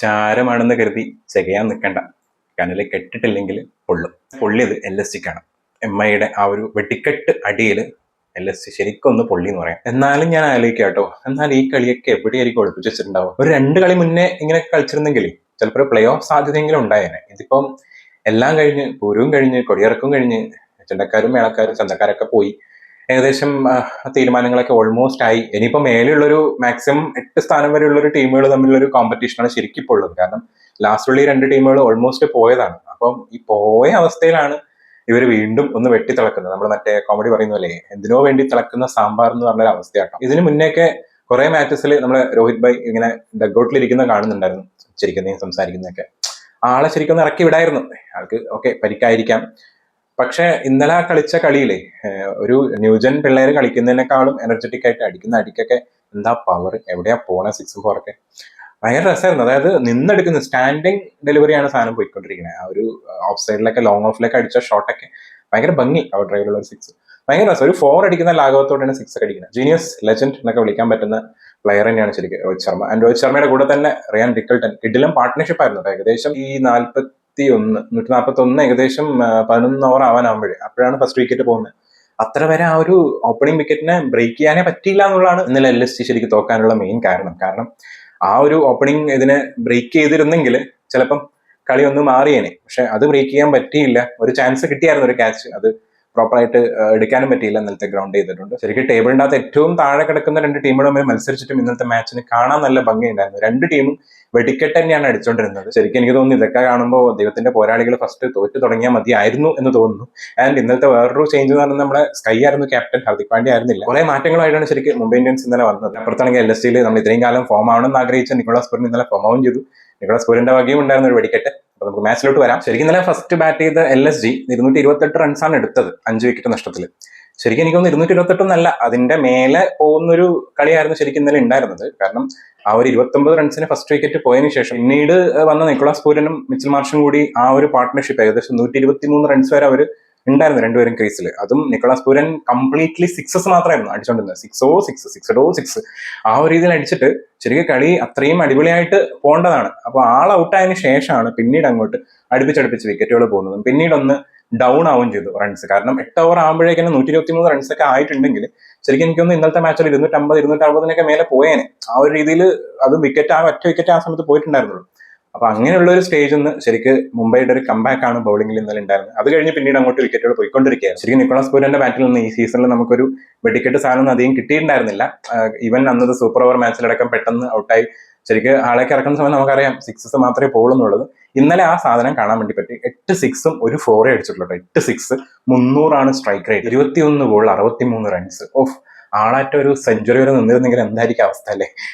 ചാരമാണെന്ന് കരുതി ചെയ്യാൻ നിൽക്കണ്ട. കനല് കെട്ടിട്ടില്ലെങ്കിൽ പൊള്ളും. പൊള്ളിയത് LSGക്കാണ്. MIയുടെ ആ ഒരു വെട്ടിക്കെട്ട് അടിയിൽ LSG ശരിക്കും ഒന്ന് പൊള്ളി എന്ന് പറയാം. എന്നാലും ഞാൻ ആലോചിക്കാം കേട്ടോ, എന്നാൽ ഈ കളിയൊക്കെ എവിടെയായിരിക്കും ഒളിപ്പിച്ച് വെച്ചിട്ടുണ്ടാവും? ഒരു 2 കളി മുന്നേ ഇങ്ങനെ കളിച്ചിരുന്നെങ്കിൽ ചിലപ്പോൾ പ്ലേ ഓഫ് സാധ്യതയെങ്കിലും ഉണ്ടായേനെ. ഇതിപ്പം എല്ലാം കഴിഞ്ഞ്, പൂരവും കഴിഞ്ഞ്, കൊടിയിറക്കും കഴിഞ്ഞ്, ചെണ്ടക്കാരും മേളക്കാരും ചന്തക്കാരൊക്കെ പോയി, ഏകദേശം തീരുമാനങ്ങളൊക്കെ ഓൾമോസ്റ്റ് ആയി. ഇനിയിപ്പോൾ മേലെയുള്ളൊരു മാക്സിമം 8 സ്ഥാനം വരെയുള്ളൊരു ടീമുകൾ തമ്മിലൊരു കോമ്പറ്റീഷനാണ് ശരിക്കും ഇപ്പോൾ ഉള്ളത്. കാരണം ലാസ്റ്റുള്ള 2 ടീമുകൾ ഓൾമോസ്റ്റ് പോയതാണ്. അപ്പം ഈ പോയ അവസ്ഥയിലാണ് ഇവർ വീണ്ടും ഒന്ന് വെട്ടിത്തിളക്കുന്നത്. നമ്മൾ മറ്റേ കോമഡി പറയുന്നല്ലേ, എന്തിനോ വേണ്ടി തിളക്കുന്ന സാമ്പാർ എന്ന് പറഞ്ഞൊരു അവസ്ഥയാട്ടോ. ഇതിന് മുന്നേക്കെ കുറെ മാച്ചസിൽ നമ്മളെ രോഹിത് ഭായ് ഇങ്ങനെ ഡഗ്ഔട്ടിലിരിക്കുന്ന കാണുന്നുണ്ടായിരുന്നു, ചിരിക്കുന്നതും സംസാരിക്കുന്നതൊക്കെ. ആളെ ശരിക്കും ഒന്ന് ഇറക്കി വിടായിരുന്നു. ആൾക്ക് ഓക്കെ പരിക്കായിരിക്കാം, പക്ഷെ ഇന്നലെ കളിച്ച കളിയിലെ ഒരു ന്യൂജൻ പിള്ളേർ കളിക്കുന്നതിനേക്കാളും എനർജറ്റിക് ആയിട്ട് അടിക്കുന്ന അടിക്കൊക്കെ എന്താ പവർ, എവിടെയാ പോണ 6 4 ഭയങ്കര രസമായിരുന്നു. അതായത് നിന്നെടുക്കുന്ന സ്റ്റാൻഡിങ് ഡെലിവറിയാണ് സാധനം പോയിക്കൊണ്ടിരിക്കുന്നത്. ആ ഒരു ഓഫ് സൈഡിലൊക്കെ ലോങ് ഓഫിലേക്ക് അടിച്ച ഷോട്ടൊക്കെ ഭയങ്കര ഭംഗി. അവർ ഡ്രൈവിലുള്ള ഒരു 6 ഭയങ്കര രസം. ഒരു 4 അടിക്കുന്ന ലാഘവത്തോടെയാണ് 6 അടിക്കുന്നത്. ജീനിയസ്, ലെജൻഡ് എന്നൊക്കെ വിളിക്കാൻ പറ്റുന്ന പ്ലെയർ തന്നെയാണ് ശരിക്കും രോഹിത് ശർമ്മ. ആൻഡ് രോഹിത് ശർമ്മയുടെ കൂടെ തന്നെ റിയാൻ റിക്കിൾട്ടൺ കിഡിലും പാർട്ട്ണർഷിപ്പ് ആയിരുന്നു. ഏകദേശം ഈ 141 ഏകദേശം 11 ഓവർ ആവാനാകുമ്പോഴേ അപ്പോഴാണ് ഫസ്റ്റ് വിക്കറ്റ് പോകുന്നത്. അത്ര വരെ ആ ഒരു ഓപ്പണിംഗ് വിക്കറ്റിനെ ബ്രേക്ക് ചെയ്യാനേ പറ്റിയില്ല എന്നുള്ളതാണ് ഇന്നലെ LSG ശരിക്കും തോക്കാനുള്ള മെയിൻ കാരണം ആ ഒരു ഓപ്പണിംഗ് ഇതിനെ ബ്രേക്ക് ചെയ്തിരുന്നെങ്കിൽ ചിലപ്പം കളി ഒന്ന് മാറിയേനെ. പക്ഷെ അത് ബ്രേക്ക് ചെയ്യാൻ പറ്റിയില്ല. ഒരു ചാൻസ് കിട്ടിയായിരുന്നു, ഒരു ക്യാച്ച്, അത് പ്രോപ്പറായിട്ട് എടുക്കാനും പറ്റിയില്ല. ഇന്നലത്തെ ഗ്രൗണ്ട് ചെയ്തിട്ടുണ്ട്. ശരിക്കും ടേബിളിൻ്റെ അകത്ത് ഏറ്റവും താഴെ കിടക്കുന്ന 2 ടീമുകൾ തമ്മിൽ മത്സരിച്ചിട്ടും ഇന്നത്തെ മാച്ചിന് കാണാൻ നല്ല ഭംഗിയുണ്ടായിരുന്നു. 2 ടീമും വെടിക്കെട്ട് തന്നെയാണ് അടിച്ചുകൊണ്ടിരുന്നത്. ശരിക്കും എനിക്ക് തോന്നുന്നു ഇതൊക്കെ കാണുമ്പോൾ ദൈവത്തിന്റെ പോരാളികൾ ഫസ്റ്റ് തോറ്റു തുടങ്ങിയാൽ മതിയായിരുന്നു എന്ന് തോന്നുന്നു. ആൻഡ് ഇന്നത്തെ വേറൊരു ചേഞ്ച് എന്ന് പറഞ്ഞാൽ നമ്മുടെ സ്കൈ ആയിരുന്നു ക്യാപ്റ്റൻ, ഹാർദിക് പാണ്ഡ്യ ആയിരുന്നില്ല. കുറെ മാറ്റങ്ങളായിട്ടാണ് ശരിക്കും മുംബൈ ഇന്ത്യൻസ് ഇന്നലെ വന്നത്. അപ്പുറത്താണെങ്കിൽ LSGയിൽ നമ്മൾ ഇത്രയും കാലം ഫോം ആവണമെന്ന് ആഗ്രഹിച്ച നിക്കോളാസ് പൂരൻ ഇന്നലെ ഫോം ആവും ചെയ്തു. നിക്കോളാസ് പൂരന്റെ വകയും ഉണ്ടായിരുന്ന ഒരു വെടിക്കെട്ട്. അപ്പൊ നമുക്ക് മാച്ചിലോട്ട് വരാം. ശരിക്കും ഇന്നലെ ഫസ്റ്റ് ബാറ്റ് ചെയ്ത LSG 228 റൺസാണ് എടുത്തത് 5 വിക്കറ്റ് നഷ്ടത്തിൽ. ശരിക്കും എനിക്കൊന്ന് 228 അല്ല, അതിന്റെ മേലെ പോകുന്നൊരു കളിയായിരുന്നു ശരിക്കും ഇന്നലെ ഉണ്ടായിരുന്നത്. കാരണം ആ ഒരു 29 റൺസിന് ഫസ്റ്റ് വിക്കറ്റ് പോയതിനു ശേഷം പിന്നീട് വന്ന നിക്കോളാസ് പൂരനും മിച്ചൽ മാർഷും കൂടി ആ ഒരു പാർട്ട്ണർഷിപ്പ് ഏകദേശം 123 റൺസ് വരെ അവർ ഉണ്ടായിരുന്നു രണ്ടുപേരും ക്രീസിൽ. അതും നിക്കോളാസ് പൂരൻ കംപ്ലീറ്റ്ലി 6s മാത്രമായിരുന്നു അടിച്ചോണ്ടിരുന്നത്. 6 ആ ഒരു രീതിയിൽ അടിച്ചിട്ട് ശരിക്കും കളി അത്രയും അടിപൊളിയായിട്ട് പോകേണ്ടതാണ്. അപ്പൊ ആൾ ഔട്ടായതിനു ശേഷമാണ് പിന്നീട് അങ്ങോട്ട് അടുപ്പിച്ചടുപ്പിച്ച് വിക്കറ്റുകൾ പോകുന്നതും പിന്നീടൊന്ന് ഡൗൺ ആവുകയും ചെയ്തു റൺസ്. കാരണം 8 ഓവർ ആകുമ്പോഴേക്കും 123 റൺസ് ഒക്കെ ആയിട്ടുണ്ടെങ്കിൽ ശരിക്കും എനിക്കൊന്ന് ഇന്നലത്തെ മാച്ചിൽ 250 260 മേലെ പോയേനെ. ആ ഒരു രീതിയിൽ അത് വിക്കറ്റ്, ആ ഒറ്റ വിക്കറ്റ് ആ സമയത്ത് പോയിട്ടുണ്ടായിരുന്നുള്ളൂ. അപ്പൊ അങ്ങനെയുള്ള ഒരു സ്റ്റേജിൽ നിന്ന് ശരിക്കും മുംബൈയുടെ ഒരു കംബാക്ക് ആണ് ബൗളിംഗിൽ ഇന്നലെ ഉണ്ടായിരുന്നത്. അത് കഴിഞ്ഞ് പിന്നീട് അങ്ങോട്ട് വിക്കറ്റുകൾ പോയിക്കൊണ്ടിരിക്കുകയാണ്. ശരിക്കും നിക്കോളാസ് പൂരന്റെ ബാറ്റിൽ നിന്ന് ഈ സീസണിൽ നമുക്കൊരു വെടിക്കെട്ട് സാധനം അധികം കിട്ടിയിട്ടുണ്ടായിരുന്നില്ല. ഈവൻ അന്നത് സൂപ്പർ ഓവർ മാച്ചിലടക്കം പെട്ടെന്ന് ഔട്ടായി ശരിക്കും ആളേക്ക് ഇറക്കുന്ന സമയം നമുക്കറിയാം 6s മാത്രമേ പോകുന്നുള്ളത്. ഇന്നലെ ആ സാധനം കാണാൻ വേണ്ടി പറ്റി. 8 6ഉം ഒരു 4 അടിച്ചിട്ടുള്ളൂ. 8 6 300 strike rate, 21 ball 63 runs. Of, ആളായിട്ട് ഒരു സെഞ്ചുറി വരെ നിന്നിരുന്നെങ്കിൽ എന്തായിരിക്കും അവസ്ഥ അല്ലേ?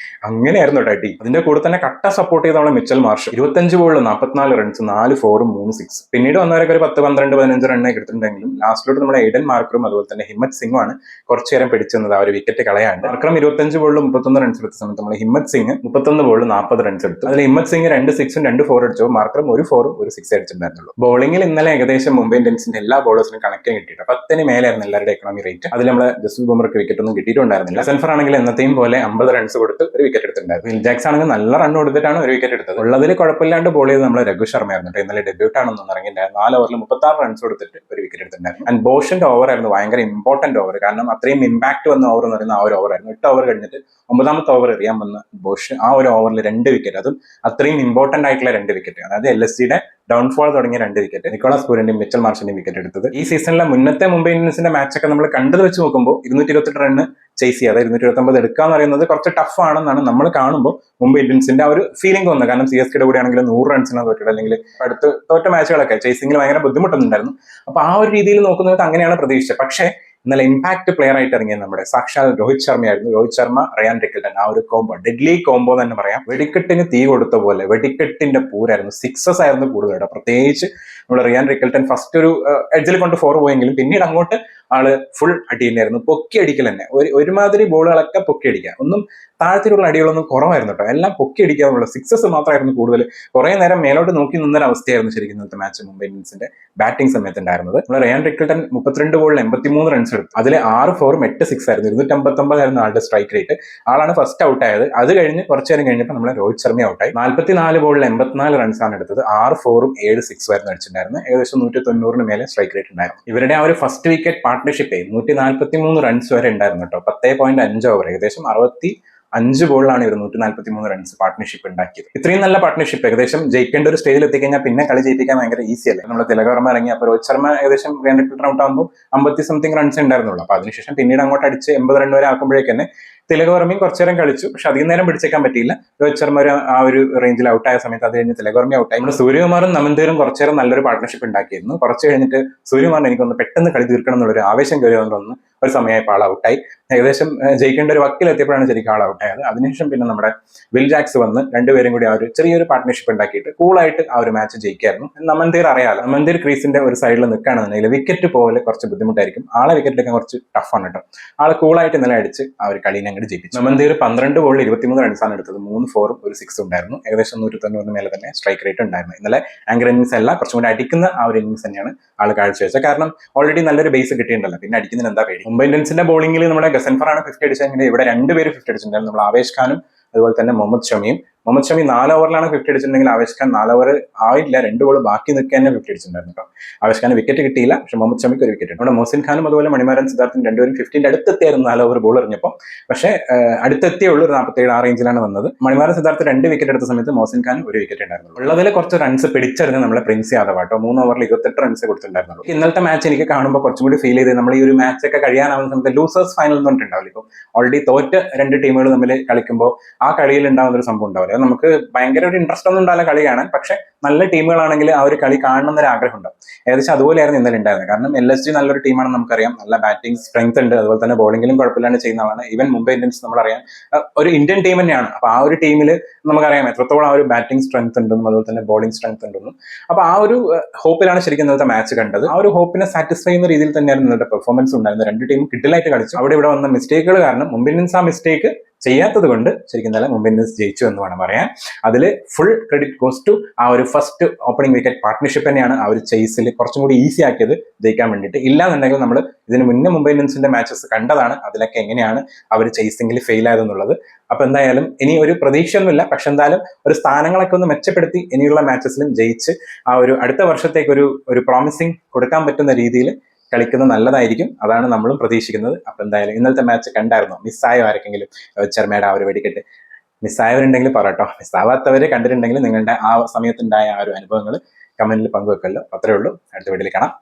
അങ്ങനെയായിരുന്നു കേട്ടോ. അതിന്റെ കൂടെ തന്നെ കട്ട സപ്പോർട്ട് ചെയ്ത നമ്മളെ മിച്ചൽ മാർഷ് 25 ബോളിൽ 44 റൺസ്, 4 4ഉം 3 6. പിന്നീട് വന്നവരൊക്കെ ഒരു 10 12 15 റണ്ണൊക്കെ എടുത്തിട്ടുണ്ടെങ്കിലും ലാസ്റ്റിലോട്ട് നമ്മുടെ എയ്ഡൻ മാർക്കറും അതുപോലെ തന്നെ ഹിമ്മത് സിംഗുമാണ് കുറച്ചു നേരം പിടിച്ചെന്നത് ആ ഒരു വിക്കറ്റ് കളയാണ്ട്. മാർക്കറും 25 ബോളിൽ 31 റൺസ് എടുത്ത സമയത്ത് നമ്മൾ ഹിമ്മത് സിംഗ് 31 ബോളിൽ 40 റൺസ് എടുത്തു. അതിൽ ഹിമ്മത് സിംഗ് 2 6ഉം 2 4 അടിച്ചു. മാർക്കറും ഒരു 4ഉം ഒരു 6 അടിച്ചിട്ടുണ്ടായിരുന്നുള്ളൂ. ബോളിംഗിൽ ഇന്നലെ ഏകദേശം മുംബൈ ഇന്ത്യൻസിന്റെ എല്ലാ ബോളേഴ്സിനും കണക്ഷൻ കിട്ടിയിട്ട് 10ന് മേലായിരുന്നു എല്ലാവരുടെ എക്കണോമി റേറ്റ്. അതിൽ നമ്മളെ ജസ്പ്രീത് ബുംറയ്ക്ക് വിക്കറ്റ് ഒന്നും കിട്ടിയിട്ടുണ്ടായിരുന്നില്ല. സെൽഫർ ആണെങ്കിൽ എന്നത്തെയും പോലെ 50 റൺസ് കൊടുത്ത് ഒരു വിക്കറ്റ് എടുത്തിട്ടുണ്ടായിരുന്നു. വിൽ ജാക്സ് ആണെങ്കിൽ നല്ല റൺ കൊടുത്തിട്ടാണ് ഒരു വിക്കറ്റ് എടുത്തത്. ഉള്ളതിൽ കുഴപ്പമില്ലാണ്ട് ബോൾ ചെയ്ത് നമ്മൾ രഘു ശർമ്മയായിരുന്നു. ഇന്നലെ ഡെബ്യൂട്ട് ആണെന്നൊന്നും ഇറങ്ങിയിട്ടുണ്ടായിരുന്നു. 4 ഓവറിൽ 36 റൺസ് കൊടുത്തിട്ട് ഒരു വിക്കറ്റ് എടുത്തിട്ടുണ്ടായിരുന്നു. ആൻഡ് ബോഷിന്റെ ഓവർ ആയിരുന്നു ഭയങ്കര ഇമ്പോർട്ടന്റ് ഓവർ. കാരണം അത്രയും ഇമ്പാക്ട് വന്ന ഓവർ എന്ന് പറയുന്ന ആ ഒരു ഓവറായിരുന്നു. 8 ഓവർ കഴിഞ്ഞിട്ട് 9ാമത്തെ ഓവർ എറിയാൻ വന്ന ബോഷ് ആ ഒരു ഓവറിൽ 2 വിക്കറ്റ്, അതും അത്രയും ഇമ്പോർട്ടന്റ് ആയിട്ടുള്ള 2 വിക്കറ്റ്. അതായത് LSGയുടെ ഡൗൺഫോൾ തുടങ്ങിയ 2 വിക്കറ്റ് നിക്കോളാസ് പൂരന്റെയും മിച്ചൽ മാർഷിന്റെയും വിക്കറ്റ് എടുത്തത്. ഈ സീസണിലെ മുന്നത്തെ മുംബൈ ഇന്ത്യൻസിന്റെ മാച്ചൊക്കെ നമ്മൾ കണ്ടത് വെച്ച് നോക്കുമ്പോൾ 228 റണ്ണ് ചേസ് ചെയ്യുക, അതായത് 229 എടുക്കുക എന്ന് പറയുന്നത് കുറച്ച് ടഫ് ആണെന്നാണ് നമ്മൾ കാണുമ്പോൾ മുംബൈ ഇന്ത്യൻസിന്റെ ആ ഒരു ഫീലിംഗ് തോന്നുന്നത്. കാരണം CSKയുടെ കൂടെ ആണെങ്കിൽ 100 റൺസിനാണ് തോറ്റത്, അല്ലെങ്കിൽ അടുത്ത് തോറ്റ മാച്ചുകളൊക്കെ ചേസിംഗിൽ ഭയങ്കര ബുദ്ധിമുട്ടുന്നുണ്ടായിരുന്നു. അപ്പൊ ആ ഒരു രീതിയിൽ നോക്കുന്നത് അങ്ങനെയാണ് പ്രതീക്ഷിച്ചത്. പക്ഷേ ഇന്നലെ ഇമ്പാക്ട് പ്ലെയർ ആയിട്ട് ഇറങ്ങിയ നമ്മുടെ സാക്ഷാൽ രോഹിത് ശർമ്മയായിരുന്നു. രോഹിത് ശർമ്മ, റിയാൻ റിക്കിൾട്ടൺ, ആ ഒരു കോംബോ, ഡെഡ്ലി കോംബോ തന്നെ പറയാം. വെടിക്കെട്ടിന് തീ കൊടുത്ത പോലെ വെടിക്കെട്ടിന്റെ പൂരായിരുന്നു. 6s ആയിരുന്നു കൂടുതൽ. പ്രത്യേകിച്ച് നമ്മുടെ റിയാൻ റിക്കിൾട്ടൺ ഫസ്റ്റ് ഒരു എഡ്ജിൽ കൊണ്ട് 4 പോയെങ്കിലും പിന്നീട് അങ്ങോട്ട് ആള് ഫുൾ അടി തന്നെയായിരുന്നു, പൊക്കി അടിക്കൽ തന്നെ. ഒരുമാതിരി ബോളുകളൊക്കെ പൊക്കി അടിക്കുക, ഒന്നും താഴത്തിലുള്ള അടികളൊന്നും കുറവായിരുന്നു കേട്ടോ, എല്ലാം പൊക്കി അടിക്കാനുള്ള സിക്സസ് മാത്രമായിരുന്നു കൂടുതൽ. കുറെ നേരം മേലോട്ട് നോക്കി നിന്നൊരു അവസ്ഥയായിരുന്നു ശരിക്കും ഇന്നത്തെ മാച്ച് മുംബൈ ഇന്ത്യൻസിന്റെ ബാറ്റിംഗ് സമയത്ത് ഉണ്ടായിരുന്നത്. നമ്മൾ റയാൻ റിക്കിൾട്ടൺ 32 ബോളിൽ 83 റൺസ് എടുത്തു, അതിൽ 6 4 8 6 ആയിരുന്നു, 259 ആയിരുന്നു ആളുടെ സ്ട്രൈക്ക് റേറ്റ്. ആളാണ് ഫസ്റ്റ് ഔട്ട് ആയത്. അത് കഴിഞ്ഞ് കുറച്ചു നേരം കഴിഞ്ഞപ്പോൾ നമ്മളെ രോഹിത് ശർമ്മ ഔട്ടായി. 44 ബോളിൽ 84 റൺസ് ആണ് എടുത്തത്, 6 4 7 6 ആയിരുന്നു അടിച്ചിട്ടുണ്ടായിരുന്നു, ഏകദേശം 190 മേലെ സ്ട്രൈക്ക് റേറ്റ് ഉണ്ടായിരുന്നു. ഇവരുടെ ആ ഒരു ഫസ്റ്റ് വിക്കറ്റ് പാർട്ട്ണർഷിപ്പ് 143 റൺസ് വരെ ഉണ്ടായിരുന്നു കേട്ടോ, 10.5 ഓവർ, ഏകദേശം 5 ബോളിലാണ് ഇവർ 143 റൺസ് പാർട്ട്ണർഷിപ്പ് ഉണ്ടാക്കിയത്. ഇത്രയും നല്ല പാർട്ട്ണർഷിപ്പ് ഏകദേശം ജയിക്കേണ്ട ഒരു സ്റ്റേജിൽ എത്തിക്കഴിഞ്ഞാൽ പിന്നെ കളി ജയിപ്പിക്കാൻ ഭയങ്കര ഈസി അല്ലേ. നമ്മൾ തിലക് വർമ്മ ഇറങ്ങി, അപ്പോൾ രോഹിത് ശർമ്മ ഏകദേശം റൺ ഔട്ട് ആകുമ്പോൾ 50 സംതിങ് റൺസ് ഉണ്ടായിരുന്നുള്ളൂ. അപ്പൊ അതിനുശേഷം പിന്നീട് അങ്ങോട്ട് അടിച്ച് 80 റൺ വരെ ആക്കുമ്പോഴേക്ക് തന്നെ തിലക് വർമ്മയും കുറച്ചു നേരം കളിച്ചു, പക്ഷെ അധികം നേരം പിടിച്ചേക്കാൻ പറ്റിയില്ല. രോഹിത് ശർമ്മ ആ ഒരു റേഞ്ചിൽ ഔട്ടായ സമയത്ത് അത് കഴിഞ്ഞ് തിലക് വർമ്മ ഔട്ടായി. നമ്മുടെ സൂര്യകുമാറും നമന്തേരും കുറച്ചു നേരം നല്ലൊരു പാർട്ട്ണർഷിപ്പ് ഉണ്ടാക്കിയിരുന്നു. കുറച്ച് കഴിഞ്ഞിട്ട് സൂര്യകുമാറിന് എനിക്കൊന്ന് പെട്ടെന്ന് കളി തീർക്കണം എന്നുള്ളൊരു ആവേശം കയറി വന്നൊന്ന് ഒരു സമയമായപ്പോൾ ആൾ ഔട്ടായി. ഏകദേശം ജയിക്കേണ്ട ഒരു വക്കിലെത്തിയപ്പോഴാണ് ശരിക്കും ആൾ ഔട്ടായത്. അതിനുശേഷം പിന്നെ നമ്മുടെ വിൽ ജാക്സ് വന്ന് രണ്ടുപേരും കൂടി ആ ഒരു ചെറിയൊരു പാർട്ട്ണർഷിപ്പ് ഉണ്ടാക്കിയിട്ട് കൂളായിട്ട് ആ ഒരു മാച്ച് ജയിക്കായിരുന്നു. നമന്തീർ അറിയാലോ, നമന്തീർ ക്രീസിന്റെ ഒരു സൈഡിൽ നിൽക്കുകയാണെന്നുണ്ടെങ്കിൽ വിക്കറ്റ് പോലെ കുറച്ച് ബുദ്ധിമുട്ടായിരിക്കും, ആളെ വിക്കറ്റ് എടുക്കാൻ കുറച്ച് ടഫാണ് കേട്ടോ. ആളെ കൂളായിട്ട് ഇന്നലെ അടിച്ച് ആ ഒരു കളീനെ അങ്ങോട്ട് ജയിപ്പിച്ചു. നമന്തീർ 12 ബോളിൽ 23 റൺസാണ് എടുത്തത്, 3 4 ഒരു 6 ഉണ്ടായിരുന്നു, ഏകദേശം 190 മേലെ തന്നെ സ്ട്രൈക്ക് റേറ്റ് ഉണ്ടായിരുന്നു. ഇന്നലെ ആങ്കർ ഇന്നിംഗ്സ് അല്ല, കുറച്ചും കൂടി അടിക്കുന്ന ആ ഒരു ഇന്നിംഗ്സ് തന്നെയാണ് ആൾ കാഴ്ചവെച്ചത്. കാരണം ഓൾറെഡി നല്ലൊരു ബേസ് കിട്ടിയിട്ടുണ്ടല്ലോ, പിന്നെ അടിക്കുന്നതിന് എന്താ പേടി. മുംബൈ ഇന്ത്യൻസിന്റെ ബോളിംഗിൽ നമ്മുടെ ഗസൻഫറാണ് 50 അടിച്ചെങ്കിൽ ഇവിടെ 2 പേര് 50 അടിച്ചിട്ടുണ്ടായിരുന്നു, നമ്മൾ ആവേശ് ഖാനും അതുപോലെ തന്നെ മുഹമ്മദ് ഷമിയും. മുഹമ്മദ് ഷമി 4 ഓവറിലാണ് 50 അടിച്ചിട്ടുണ്ടെങ്കിൽ ആവേശ് ഖാൻ 4 ഓവർ ആയില്ല, 2 ബോൾ ബാക്കി നിൽക്കാൻ തന്നെ 50 അടിച്ചിട്ടുണ്ടായിരുന്നു കേട്ടോ. ആവേശ് ഖാന് വിക്കറ്റ് കിട്ടിയില്ല, പക്ഷെ മുഹമ്മദ് ഷമിക്ക് ഒരു വിക്കറ്റ്. നമ്മുടെ മോസിൻ ഖാനും അതുപോലെ മണിമാരൻ സിദ്ധാർത്ഥും രണ്ടുപേരും 50ന്റെ അടുത്തെത്തിയായിരുന്നു 4 ഓവർ ബോൾ എറിഞ്ഞപ്പോൾ. പക്ഷേ അടുത്തെത്തിയേ ഉള്ളൂ, ഒരു 47 ആ റേഞ്ചിലാണ് വന്നത്. മണിമാരൻ സിദ്ധാർത്ഥ് 2 വിക്കറ്റ് എടുത്ത സമയത്ത് മോസിൻ ഖാൻ ഒരു വിക്കറ്റ് ഉണ്ടായിരുന്നു. ഉള്ളതിൽ കുറച്ച് റൺസ് പിടിച്ചെറിഞ്ഞ് നമ്മളെ പ്രിൻസ് യാദവ് കേട്ടോ, 3 ഓവറിൽ 28 റൺസ് കൊടുത്തിട്ടുണ്ടായിരുന്നുള്ളൂ. ഇന്നലത്തെ മാച്ച് എനിക്ക് കാണുമ്പോൾ കുറച്ചും കൂടി ഫീൽ ചെയ്ത്, നമ്മൾ ഈ ഒരു മാച്ച് ഒക്കെ കഴിയാനാവുന്ന സമയത്ത് ലൂസേഴ്സ് ഫൈനൽ എന്ന് പറഞ്ഞിട്ടുണ്ടാവില്ല, ഇപ്പോൾ ഓൾറെഡി തോറ്റ 2 ടീമുകൾ തമ്മിൽ കളിക്കുമ്പോൾ ആ കളിയിൽ ഉണ്ടാകുന്ന ഒരു സംഭവം ഉണ്ടാവില്ല. നമുക്ക് ഭയങ്കര ഒരു ഇൻട്രസ്റ്റ് ഒന്നും ഉണ്ടാവില്ല കളി കാണാൻ, പക്ഷെ നല്ല ടീമുകളാണെങ്കിൽ ആ ഒരു കളി കാണണം എന്നൊരു ആഗ്രഹം ഉണ്ടാവും. ഏകദേശം അതുപോലെയായിരുന്നു ഇന്നലെ ഉണ്ടായിരുന്നത്. കാരണം LSG നല്ലൊരു ടീമാണെന്ന് നമുക്കറിയാം, നല്ല ബാറ്റിംഗ് സ്ട്രെങ്ത് ഉണ്ട്, അതുപോലെ തന്നെ ബോളിംഗിലും കുഴപ്പമില്ലാണ്ട് ചെയ്യുന്ന ആളാണ്. ഈവൻ മുംബൈ ഇന്ത്യൻസ് നമ്മളറിയാം ഒരു ഇന്ത്യൻ ടീം തന്നെയാണ്. അപ്പൊ ആ ഒരു ടീമിൽ നമുക്കറിയാം എത്രത്തോളം ആ ഒരു ബാറ്റിംഗ് സ്ട്രെങ്ത് ഉണ്ടെന്നും അതുപോലെ തന്നെ ബോളിംഗ് സ്ട്രെങ്ത് ഉണ്ടെന്നും. അപ്പൊ ആ ഒരു ഹോപ്പിലാണ് ശരിക്കും ഇന്നത്തെ മാച്ച് കണ്ടത്. ആ ഒരു ഹോപ്പിനെ സാറ്റിസ്ഫൈ ചെയ്യുന്ന രീതിയിൽ തന്നെയായിരുന്നു ഇന്നത്തെ പെർഫോമൻസ് ഉണ്ടായിരുന്നത്. 2 ടീമും കിഡിലായിട്ട് കളിച്ചു. അവിടെ ഇവിടെ വന്ന മിസ്റ്റേക്കുകൾ കാരണം മുംബൈ ഇന്ത്യൻസ് ആ മിസ്റ്റേക്ക് ചെയ്യാത്തത് കൊണ്ട് ശരിക്കും നല്ല മുംബൈ ഇന്ത്യൻസ് ജയിച്ചു എന്ന് വേണം പറയാൻ. അതിൽ ഫുൾ ക്രെഡിറ്റ് ഗോസ് ടു ആ ഒരു ഫസ്റ്റ് ഓപ്പണിംഗ് വിക്കറ്റ് പാർട്ട്ണർഷിപ്പ് തന്നെയാണ് ആ ഒരു ചേസിൽ കുറച്ചും കൂടി ഈസി ആക്കിയത് ജയിക്കാൻ വേണ്ടിയിട്ട്. ഇല്ലാന്നുണ്ടെങ്കിൽ നമ്മൾ ഇതിന് മുന്നേ മുംബൈ ഇന്ത്യൻസിന്റെ മാച്ചസ് കണ്ടതാണ്, അതിലൊക്കെ എങ്ങനെയാണ് അവർ ചേസിംഗിൽ ഫെയിൽ ആയതെന്നുള്ളത്. അപ്പൊ എന്തായാലും ഇനി ഒരു പ്രതീക്ഷയൊന്നുമില്ല, പക്ഷെ എന്തായാലും ഒരു സ്ഥാനങ്ങളൊക്കെ ഒന്ന് മെച്ചപ്പെടുത്തി ഇനിയുള്ള മാച്ചസിലും ജയിച്ച് ആ ഒരു അടുത്ത വർഷത്തേക്ക് ഒരു പ്രോമിസിങ് കൊടുക്കാൻ പറ്റുന്ന രീതിയിൽ കളിക്കുന്നത് നല്ലതായിരിക്കും. അതാണ് നമ്മളും പ്രതീക്ഷിക്കുന്നത്. അപ്പൊ എന്തായാലും ഇന്നലത്തെ മാച്ച് കണ്ടായിരുന്നോ? മിസ്സായോ ആരെങ്കിലും? ശർമ്മയുടെ ആ ഒരു വെടിക്കെട്ട് മിസ്സായവരുണ്ടെങ്കിൽ പറട്ടോ, മിസ്സാവാത്തവരെ കണ്ടിട്ടുണ്ടെങ്കിൽ നിങ്ങളുടെ ആ സമയത്തുണ്ടായ ആ ഒരു അനുഭവങ്ങൾ കമന്റിൽ പങ്കുവെക്കല്ലോ. അത്രേ ഉള്ളൂ. അടുത്ത വീഡിയോയിൽ കാണാം.